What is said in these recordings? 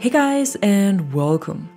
Hey guys, and welcome!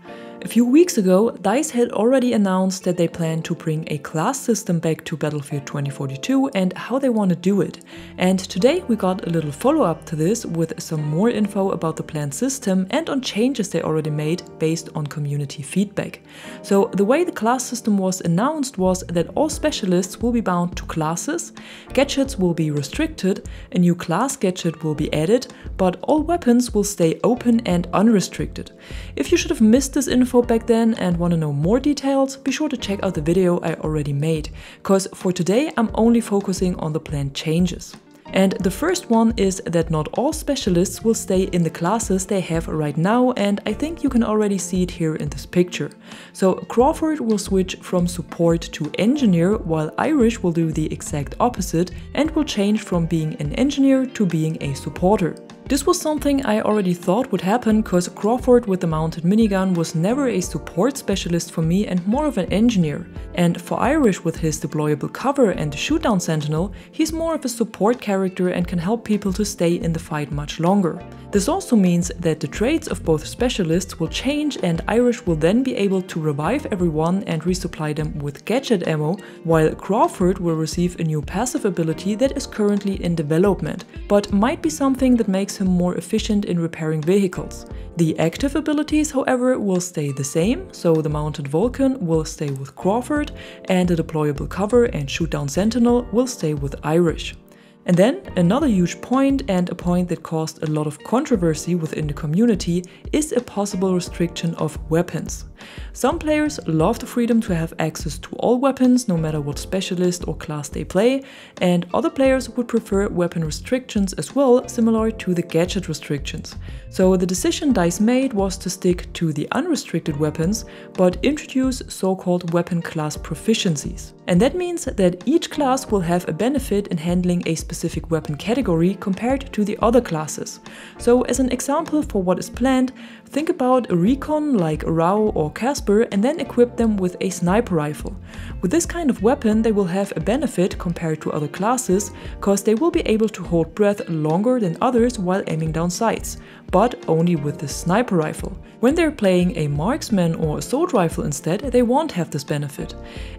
A few weeks ago, DICE had already announced that they plan to bring a class system back to Battlefield 2042 and how they want to do it. And today we got a little follow-up to this with some more info about the planned system and on changes they already made based on community feedback. So the way the class system was announced was that all specialists will be bound to classes, gadgets will be restricted, a new class gadget will be added, but all weapons will stay open and unrestricted. If you should have missed this info back then and want to know more details, be sure to check out the video I already made, cause for today I'm only focusing on the planned changes. And the first one is that not all specialists will stay in the classes they have right now, and I think you can already see it here in this picture. So Crawford will switch from support to engineer, while Irish will do the exact opposite and will change from being an engineer to being a supporter. This was something I already thought would happen, cause Crawford with the mounted minigun was never a support specialist for me and more of an engineer. And for Irish with his deployable cover and the shootdown sentinel, he's more of a support character and can help people to stay in the fight much longer. This also means that the traits of both specialists will change and Irish will then be able to revive everyone and resupply them with gadget ammo, while Crawford will receive a new passive ability that is currently in development, but might be something that makes him more efficient in repairing vehicles. The active abilities, however, will stay the same, so the mounted Vulcan will stay with Crawford and the deployable cover and shootdown sentinel will stay with Irish. And then another huge point, and a point that caused a lot of controversy within the community, is a possible restriction of weapons. Some players love the freedom to have access to all weapons, no matter what specialist or class they play, and other players would prefer weapon restrictions as well, similar to the gadget restrictions. So the decision DICE made was to stick to the unrestricted weapons, but introduce so-called weapon class proficiencies. And that means that each class will have a benefit in handling a specific weapon category compared to the other classes. So as an example for what is planned, think about a recon like Rao or Casper and then equip them with a sniper rifle. With this kind of weapon they will have a benefit compared to other classes, cause they will be able to hold breath longer than others while aiming down sights, but only with the sniper rifle. When they're playing a marksman or assault rifle instead, they won't have this benefit.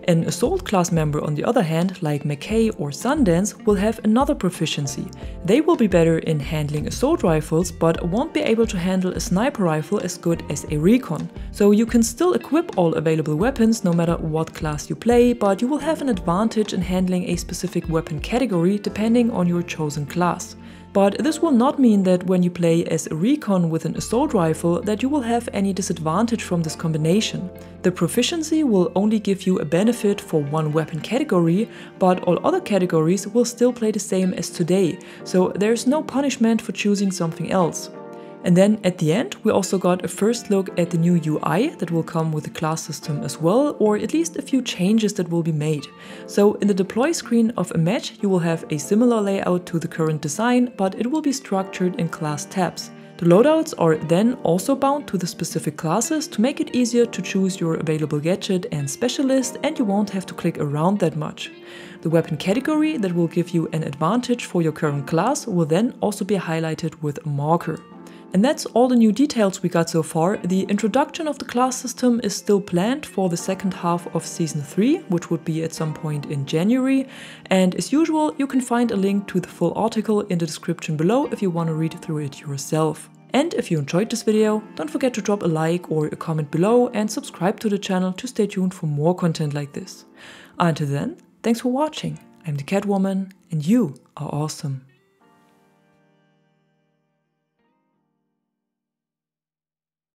An assault class member on the other hand, like McKay or Sundance, will have another proficiency. They will be better in handling assault rifles, but won't be able to handle a sniper rifle as good as a recon. So you can still equip all available weapons no matter what class you play, but you will have an advantage in handling a specific weapon category depending on your chosen class. But this will not mean that when you play as a recon with an assault rifle that you will have any disadvantage from this combination. The proficiency will only give you a benefit for one weapon category, but all other categories will still play the same as today, so there's no punishment for choosing something else. And then at the end we also got a first look at the new UI that will come with the class system as well, or at least a few changes that will be made. So in the deploy screen of a match you will have a similar layout to the current design, but it will be structured in class tabs. The loadouts are then also bound to the specific classes to make it easier to choose your available gadget and specialist, and you won't have to click around that much. The weapon category that will give you an advantage for your current class will then also be highlighted with a marker. And that's all the new details we got so far. The introduction of the class system is still planned for the second half of Season 3, which would be at some point in January. And as usual, you can find a link to the full article in the description below if you want to read through it yourself. And if you enjoyed this video, don't forget to drop a like or a comment below and subscribe to the channel to stay tuned for more content like this. Until then, thanks for watching. I'm the Catwoman and you are awesome.